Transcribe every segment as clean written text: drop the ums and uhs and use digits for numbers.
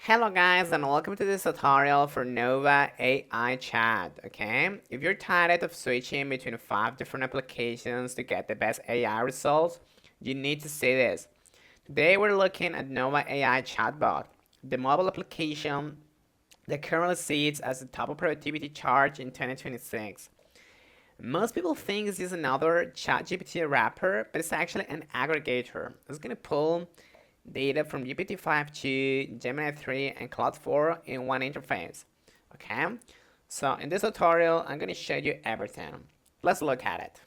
Hello guys and welcome to this tutorial for Nova AI Chat, okay? If you're tired of switching between 5 different applications to get the best AI results, you need to see this. Today we're looking at Nova AI Chatbot, the mobile application that currently sits as the top of productivity chart in 2026. Most people think it's just another ChatGPT wrapper, but it's actually an aggregator. It's going to pull data from GPT-5 to Gemini 3 and Claude 4 in one interface. Okay, so in this tutorial, I'm going to show you everything. Let's look at it.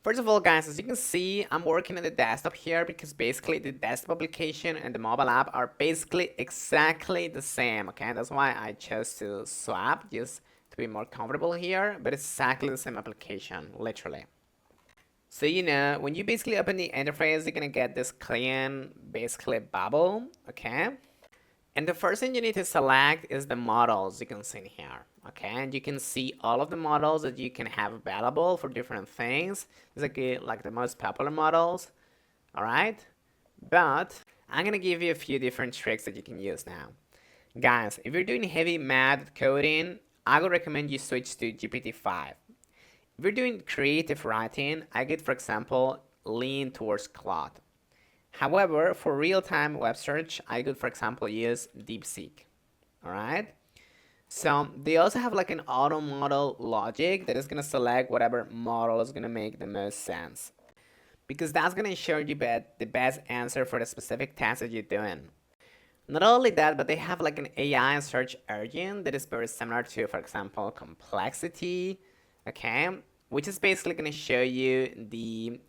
First of all, guys, as you can see, I'm working on the desktop here because basically the desktop application and the mobile app are basically exactly the same. Okay, that's why I chose to swap just to be more comfortable here, but it's exactly the same application, literally. So, when you basically open the interface, you're gonna get this clean, basically bubble, okay? And the first thing you need to select is the models you can see in here, okay? And you can see all of the models that you can have available for different things. These are like the most popular models, all right? But I'm gonna give you a few different tricks that you can use now. Guys, if you're doing heavy math coding, I would recommend you switch to GPT-5. If you're doing creative writing, I could, for example, lean towards Claude. However, for real-time web search, I could, for example, use DeepSeek. All right. So they also have like an auto model logic that is gonna select whatever model is gonna make the most sense, because that's gonna ensure you bet the best answer for the specific task that you're doing. Not only that, but they have like an AI search engine that is very similar to, for example, Complexity, okay, which is basically going to show you the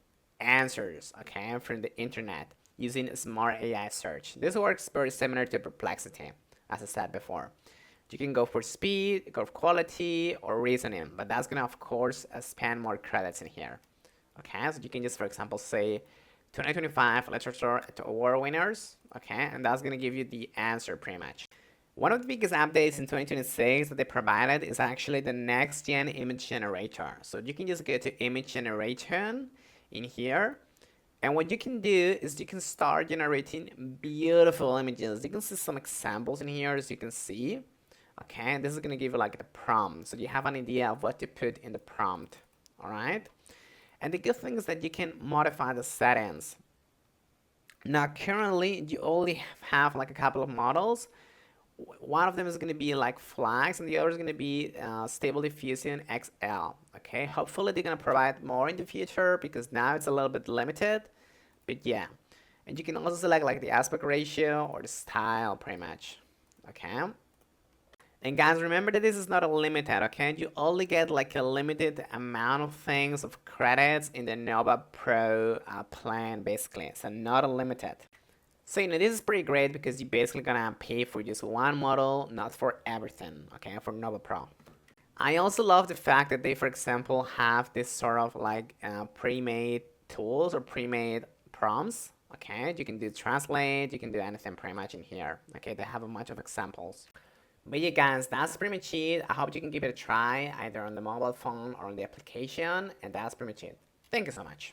answers, okay, from the internet using smart AI search. This works very similar to Perplexity, as I said before. You can go for speed, go for quality, or reasoning, but that's going to, of course, spend more credits in here. Okay, so you can just, for example, say 2025 literature award winners, okay, and that's gonna give you the answer pretty much. One of the biggest updates in 2026 that they provided is actually the next gen image generator. So you can just go to image generation in here, and what you can do is you can start generating beautiful images. You can see some examples in here, as you can see. Okay, this is gonna give you like the prompt, so you have an idea of what to put in the prompt. All right. And the good thing is that you can modify the settings. Now, currently, you only have like a couple of models. One of them is going to be like Flags, and the other is going to be Stable Diffusion XL. Okay, hopefully they're going to provide more in the future because now it's a little bit limited. But yeah, and you can also select like the aspect ratio or the style, pretty much. Okay. And guys, remember that this is not unlimited, okay? You only get like a limited amount of things, of credits in the Nova Pro plan, basically. So not unlimited. So, this is pretty great because you're basically gonna pay for just one model, not for everything, okay? For Nova Pro. I also love the fact that they, for example, have this sort of like pre-made tools or pre-made prompts, okay? You can do translate, you can do anything pretty much in here, okay? They have a bunch of examples. But yeah, guys, that's pretty much it. I hope you can give it a try either on the mobile phone or on the application, and that's pretty much it. Thank you so much.